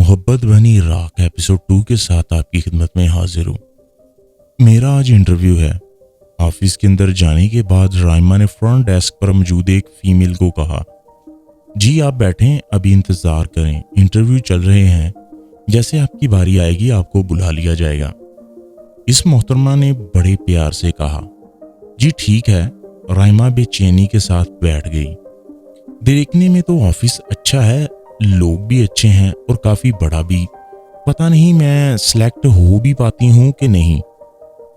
मोहब्बत बनी राख एपिसोड 2 के साथ आपकी खिदमत में हाजिर हूँ। मेरा आज इंटरव्यू है। ऑफिस के अंदर जाने के बाद राइमा ने फ्रंट डेस्क पर मौजूद एक फीमेल को कहा, जी आप बैठें, अभी इंतज़ार करें, इंटरव्यू चल रहे हैं, जैसे आपकी बारी आएगी आपको बुला लिया जाएगा। इस मोहतरमा ने बड़े प्यार से कहा, जी ठीक है। राइमा बेचैनी के साथ बैठ गई। देखने में तो ऑफिस अच्छा है, लोग भी अच्छे हैं और काफ़ी बड़ा भी। पता नहीं मैं सिलेक्ट हो भी पाती हूँ कि नहीं।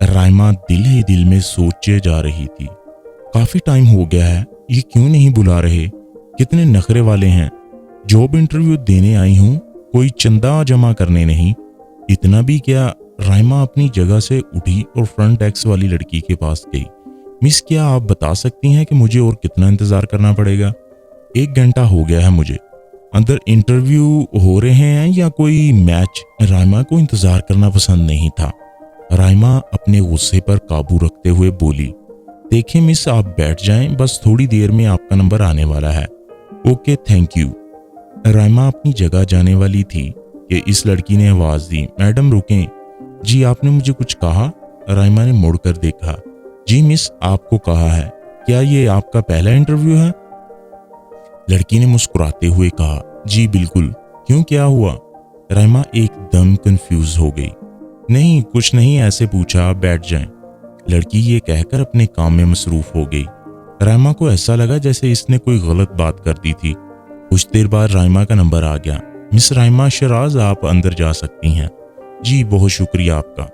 राइमा दिल ही दिल में सोचे जा रही थी, काफ़ी टाइम हो गया है, ये क्यों नहीं बुला रहे, कितने नखरे वाले हैं। जॉब इंटरव्यू देने आई हूँ, कोई चंदा जमा करने नहीं। इतना भी क्या, राइमा अपनी जगह से उठी और फ्रंट डेस्क वाली लड़की के पास गई। मिस, क्या आप बता सकती हैं कि मुझे और कितना इंतज़ार करना पड़ेगा? 1 घंटा हो गया है मुझे। अंदर इंटरव्यू हो रहे हैं या कोई मैच? राइमा को इंतज़ार करना पसंद नहीं था। राइमा अपने गुस्से पर काबू रखते हुए बोली, देखिए मिस, आप बैठ जाएं, बस थोड़ी देर में आपका नंबर आने वाला है। Okay, thank you. राइमा अपनी जगह जाने वाली थी कि इस लड़की ने आवाज़ दी, मैडम रुकें। जी आपने मुझे कुछ कहा? राइमा ने मुड़कर देखा। जी मिस, आपको कहा है। क्या ये आपका पहला इंटरव्यू है? लड़की ने मुस्कुराते हुए कहा, जी बिल्कुल। क्यों, क्या हुआ? राइमा एकदम कंफ्यूज हो गई। नहीं कुछ नहीं, ऐसे पूछा, आप बैठ जाएं। लड़की ये कहकर अपने काम में मसरूफ हो गई। राइमा को ऐसा लगा जैसे इसने कोई गलत बात कर दी थी। कुछ देर बाद राइमा का नंबर आ गया। मिस राइमा शराज, आप अंदर जा सकती हैं। जी बहुत शुक्रिया आपका।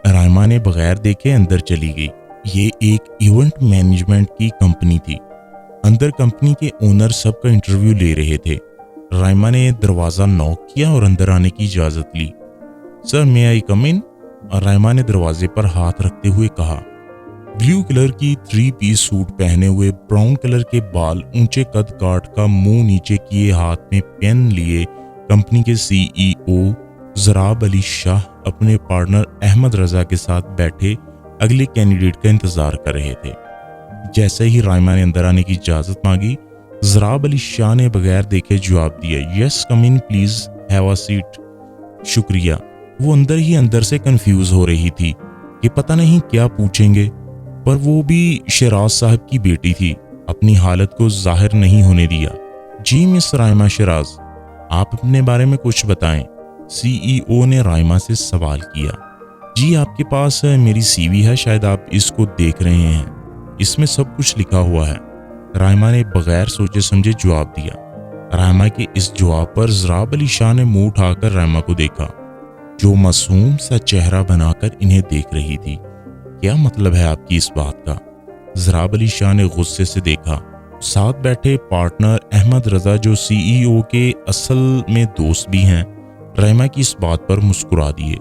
राइमा ने बगैर देखे अंदर चली गई। ये एक इवेंट मैनेजमेंट की कंपनी थी। अंदर कंपनी के ओनर सबका इंटरव्यू ले रहे थे। राइमा ने दरवाज़ा नॉक किया और अंदर आने की इजाज़त ली। सर मे आई कम इन? राइमा ने दरवाजे पर हाथ रखते हुए कहा। ब्लू कलर की 3 पीस सूट पहने हुए, ब्राउन कलर के बाल, ऊंचे कद काट का मुंह नीचे किए, हाथ में पेन लिए कंपनी के CEO ज़राब अली शाह अपने पार्टनर अहमद रजा के साथ बैठे अगले कैंडिडेट का इंतज़ार कर रहे थे। जैसे ही राइमा ने अंदर आने की इजाज़त मांगी, ज़राब अली शाह ने बगैर देखे जवाब दिया, yes come in please, have a seat. शुक्रिया। वो अंदर ही अंदर से कंफ्यूज हो रही थी कि पता नहीं क्या पूछेंगे, पर वो भी शराज साहब की बेटी थी, अपनी हालत को जाहिर नहीं होने दिया। जी मिस राइमा शराज, आप अपने बारे में कुछ बताएं। CEO ने राइमा से सवाल किया। जी आपके पास मेरी CV है, शायद आप इसको देख रहे हैं, इसमें सब कुछ लिखा हुआ है। राइमा ने बगैर सोचे समझे जवाब दिया। राइमा के इस जवाब पर ज़राब अली शाह ने मुंह उठाकर राइमा को देखा, जो मासूम सा चेहरा बनाकर इन्हें देख रही थी। क्या मतलब है आपकी इस बात का? ज़राब अली शाह ने गुस्से से देखा। साथ बैठे पार्टनर अहमद रजा, जो CEO के असल में दोस्त भी हैं, राइमा की इस बात पर मुस्कुरा दिए।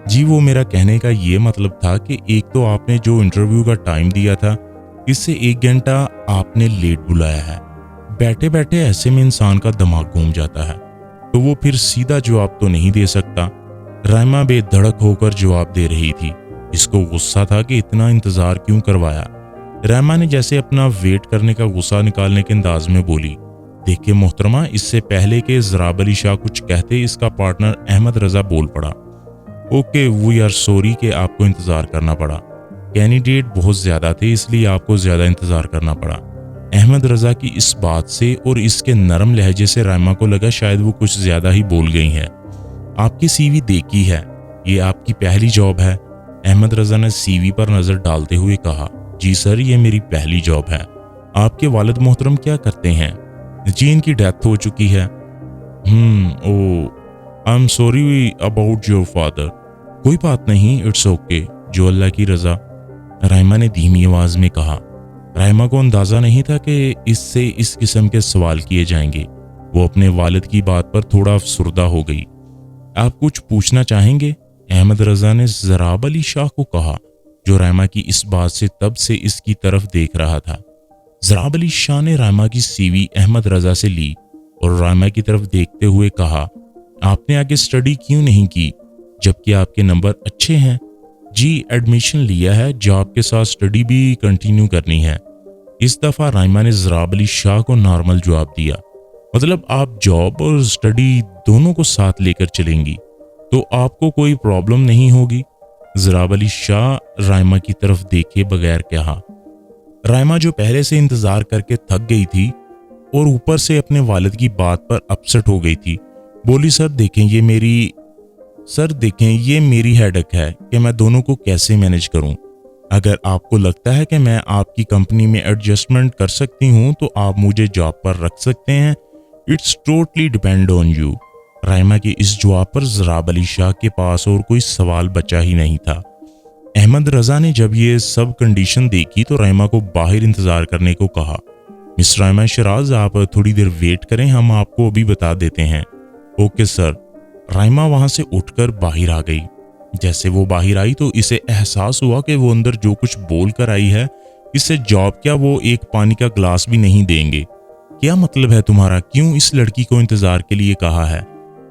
जी वो मेरा कहने का ये मतलब था कि एक तो आपने जो इंटरव्यू का टाइम दिया था, इससे 1 घंटा आपने लेट बुलाया है। बैठे बैठे ऐसे में इंसान का दिमाग घूम जाता है, तो वो फिर सीधा जवाब तो नहीं दे सकता। राइमा बेधड़क होकर जवाब दे रही थी। इसको गुस्सा था कि इतना इंतजार क्यों करवाया। राइमा ने जैसे अपना वेट करने का गुस्सा निकालने के अंदाज में बोली, देखिए मोहतरमा, इससे पहले कि ज़राब अली शाह कुछ कहते, इसका पार्टनर अहमद रजा बोल पड़ा, ओके वी आर सॉरी कि आपको इंतज़ार करना पड़ा। कैंडिडेट बहुत ज़्यादा थे, इसलिए आपको ज़्यादा इंतज़ार करना पड़ा। अहमद रजा की इस बात से और इसके नरम लहजे से राइमा को लगा शायद वो कुछ ज़्यादा ही बोल गई हैं। आपकी CV देखी है, ये आपकी पहली जॉब है? अहमद रजा ने CV पर नज़र डालते हुए कहा, जी सर ये मेरी पहली जॉब है। आपके वालिद मोहतरम क्या करते हैं? जी इनकी डेथ हो चुकी है। Oh I am sorry about your father. कोई बात नहीं, इट्स ओके, जो अल्लाह की रजा। राइमा ने धीमी आवाज में कहा। राइमा को अंदाजा नहीं था कि इससे इस किस्म के सवाल किए जाएंगे। वो अपने वालिद की बात पर थोड़ा अफसुर्दा हो गई। आप कुछ पूछना चाहेंगे? अहमद रजा ने ज़राब अली शाह को कहा, जो राइमा की इस बात से तब से इसकी तरफ देख रहा था। ज़राब अली शाह ने राइमा की CV अहमद रजा से ली और राइमा की तरफ देखते हुए कहा, आपने आगे स्टडी क्यों नहीं की जबकि आपके नंबर अच्छे हैं? जी एडमिशन लिया है, जॉब के साथ स्टडी भी कंटिन्यू करनी है। इस दफ़ा राइमा ने ज़राब अली शाह को नॉर्मल जवाब दिया। मतलब आप जॉब और स्टडी दोनों को साथ लेकर चलेंगी तो आपको कोई प्रॉब्लम नहीं होगी। ज़राब अली शाह राइमा की तरफ देखे बगैर कहा। राइमा जो पहले से इंतजार करके थक गई थी और ऊपर से अपने वालिद की बात पर अपसेट हो गई थी, बोली सर देखें ये मेरी हेडेक है कि मैं दोनों को कैसे मैनेज करूं। अगर आपको लगता है कि मैं आपकी कंपनी में एडजस्टमेंट कर सकती हूं तो आप मुझे जॉब पर रख सकते हैं। It's totally depend on you. Raima के इस जवाब पर ज़राब अली शाह के पास और कोई सवाल बचा ही नहीं था। अहमद रजा ने जब ये सब कंडीशन देखी तो राइमा को बाहर इंतजार करने को कहा। मिस राइमा शराज, आप थोड़ी देर वेट करें, हम आपको अभी बता देते हैं। Okay sir. राइमा वहां से उठकर बाहर आ गई। जैसे वो बाहर आई तो इसे एहसास हुआ कि वो अंदर जो कुछ बोल कर आई है, इससे जॉब क्या वो एक पानी का ग्लास भी नहीं देंगे। क्या मतलब है तुम्हारा? क्यों इस लड़की को इंतजार के लिए कहा है?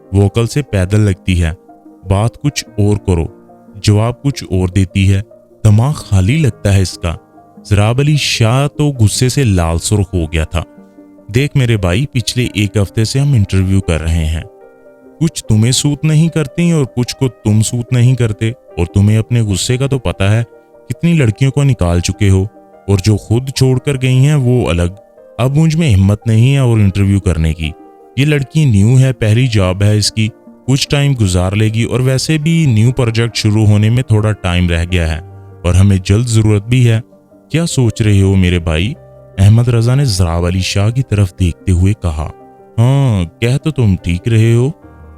वो कल से पैदल लगती है, बात कुछ और करो, जवाब कुछ और देती है, दिमाग खाली लगता है इसका। ज़राब अली शाह तो गुस्से से लाल सुर्ख हो गया था। देख मेरे भाई, पिछले एक हफ्ते से हम इंटरव्यू कर रहे हैं, कुछ तुम्हें सूट नहीं करती और कुछ को तुम सूट नहीं करते, और तुम्हें अपने गुस्से का तो पता है कितनी लड़कियों को निकाल चुके हो, और जो खुद छोड़कर गई हैं वो अलग। अब मुझ में हिम्मत नहीं है और इंटरव्यू करने की। ये लड़की न्यू है, पहली जॉब है इसकी, कुछ टाइम गुजार लेगी, और वैसे भी न्यू प्रोजेक्ट शुरू होने में थोड़ा टाइम रह गया है और हमें जल्द जरूरत भी है। क्या सोच रहे हो मेरे भाई? अहमद रजा ने ज़राब अली शाह की तरफ देखते हुए कहा। हाँ, कह तो तुम ठीक रहे हो,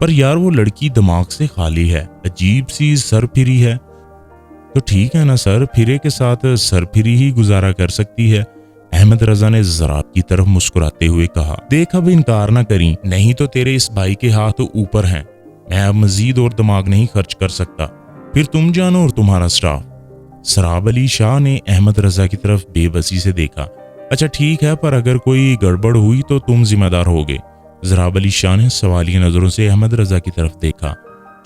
पर यार वो लड़की दिमाग से खाली है, अजीब सी सरफिरी है। तो ठीक है ना सर, फिरे के साथ सरफिरी ही गुजारा कर सकती है। अहमद रजा ने ज़राब की तरफ मुस्कुराते हुए कहा। देख अब इनकार ना करी, नहीं तो तेरे इस भाई के हाथ तो ऊपर हैं। मैं अब मजीद और दिमाग नहीं खर्च कर सकता, फिर तुम जानो और तुम्हारा स्टाफ। ज़राब अली शाह ने अहमद रजा की तरफ बेबसी से देखा। अच्छा ठीक है, पर अगर कोई गड़बड़ हुई तो तुम जिम्मेदार होगे। ज़राब अली शाह ने सवालिया नजरों से अहमद रजा की तरफ देखा।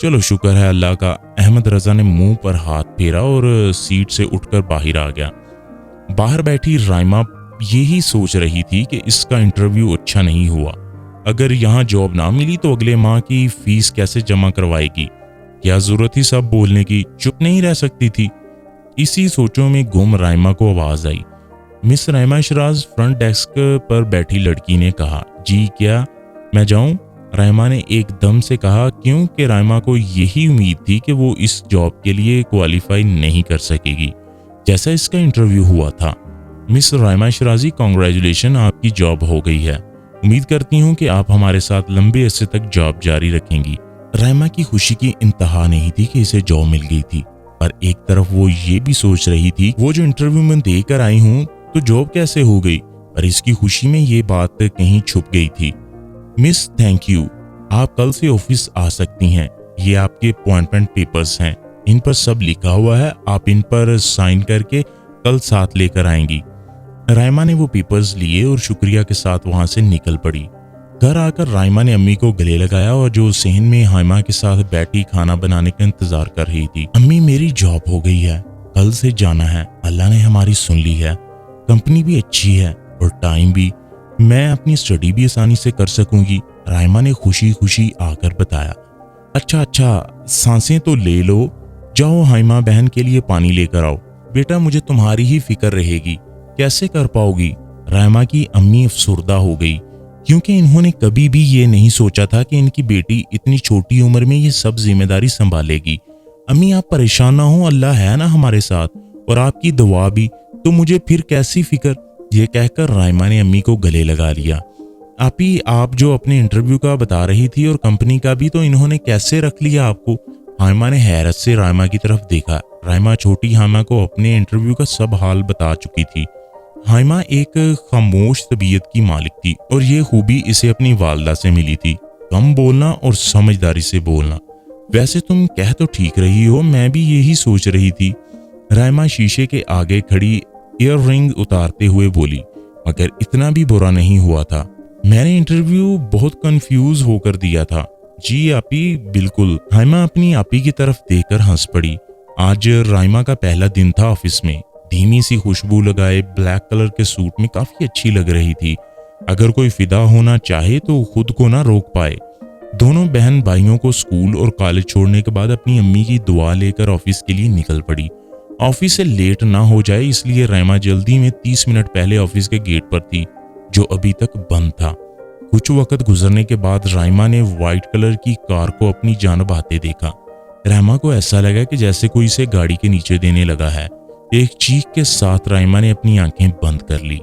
चलो शुक्र है अल्लाह का। अहमद रजा ने मुंह पर हाथ फेरा और सीट से उठकर बाहर आ गया। बाहर बैठी राइमा यही सोच रही थी कि इसका इंटरव्यू अच्छा नहीं हुआ। अगर यहाँ जॉब ना मिली तो अगले माह की फीस कैसे जमा करवाएगी? क्या जरूरत थी सब बोलने की? चुप नहीं रह सकती थी। इसी सोचों में गुम राइमा को आवाज आई। Miss Raima Sharaj, front desk पर बैठी लड़की ने कहा। जी क्या मैं जाऊं? राइमा ने एकदम से कहा, क्योंकि राइमा को यही उम्मीद थी कि वो इस जॉब के लिए क्वालिफाई नहीं कर सकेगी जैसा इसका इंटरव्यू हुआ था। मिस राइमा शराजी, कांग्रेचुलेशन, आपकी जॉब हो गई है। उम्मीद करती हूँ कि आप हमारे साथ लंबे अरसे तक जॉब जारी रखेंगी। राइमा की खुशी की इंतहा नहीं थी कि इसे जॉब मिल गई थी, पर एक तरफ वो ये भी सोच रही थी वो जो इंटरव्यू में देकर आई हूँ तो जॉब कैसे हो गई, पर इसकी खुशी में ये बात कहीं छुप गई थी। मिस थैंक यू, आप कल से ऑफिस आ सकती हैं। ये आपके अपॉइंटमेंट पेपर्स हैं, इन पर सब लिखा हुआ है, आप इन पर साइन करके कल साथ लेकर आएंगी। राइमा ने वो पेपर्स लिए और शुक्रिया के साथ वहां से निकल पड़ी। घर आकर राइमा ने अम्मी को गले लगाया और जो सहन में हाइमा के साथ बैठी खाना बनाने का इंतजार कर रही थी। अम्मी मेरी जॉब हो गई है, कल से जाना है, अल्लाह ने हमारी सुन ली है, कंपनी भी अच्छी है और टाइम भी, मैं अपनी स्टडी भी आसानी से कर सकूंगी। राइमा ने खुशी खुशी आकर बताया। अच्छा, सांसें तो ले लो, जाओ हाइमा बहन के लिए पानी लेकर आओ। बेटा मुझे तुम्हारी ही फिक्र रहेगी, कैसे कर पाओगी? राइमा की अम्मी अफसुर्दा हो गई, क्योंकि इन्होंने कभी भी ये नहीं सोचा था कि इनकी बेटी इतनी छोटी उम्र में ये सब जिम्मेदारी संभालेगी। अम्मी आप परेशान ना हो, अल्लाह है ना हमारे साथ, और आपकी दुआ भी, तो मुझे फिर कैसी फिक्र? ये कहकर राइमा ने अम्मी को गले लगा लिया। आपी, आप जो अपने इंटरव्यू का बता रही थी और कंपनी का भी, तो इन्होंने कैसे रख लिया आपको? हाइमा ने हैरत से राइमा की तरफ देखा। राइमा छोटी हाइमा को अपने इंटरव्यू का सब हाल बता चुकी थी। हाइमा एक खामोश तबीयत की मालिक थी और ये खूबी इसे अपनी वालदा से मिली थी, कम बोलना और समझदारी से बोलना। वैसे तुम कह तो ठीक रही हो, मैं भी यही सोच रही थी। राइमा शीशे के आगे खड़ी ईयर रिंग उतारते हुए बोली, मगर इतना भी बुरा नहीं हुआ था। मैंने इंटरव्यू बहुत कंफ्यूज होकर दिया था। जी आपी, बिल्कुल। हाइमा अपनी आपी की तरफ देखकर हंस पड़ी। आज राइमा का पहला दिन था ऑफिस में। धीमी सी खुशबू लगाए ब्लैक कलर के सूट में काफी अच्छी लग रही थी। अगर कोई फिदा होना चाहे तो खुद को ना रोक पाए। दोनों बहन भाइयों को स्कूल और कॉलेज छोड़ने के बाद अपनी अम्मी की दुआ लेकर ऑफिस के लिए निकल पड़ी। ऑफिस से लेट ना हो जाए इसलिए राइमा जल्दी में 30 मिनट पहले ऑफिस के गेट पर थी, जो अभी तक बंद था। कुछ वक्त गुजरने के बाद राइमा ने व्हाइट कलर की कार को अपनी जानब आते देखा। राइमा को ऐसा लगा कि जैसे कोई इसे गाड़ी के नीचे देने लगा है। एक चीख के साथ राइमा ने अपनी आंखें बंद कर ली।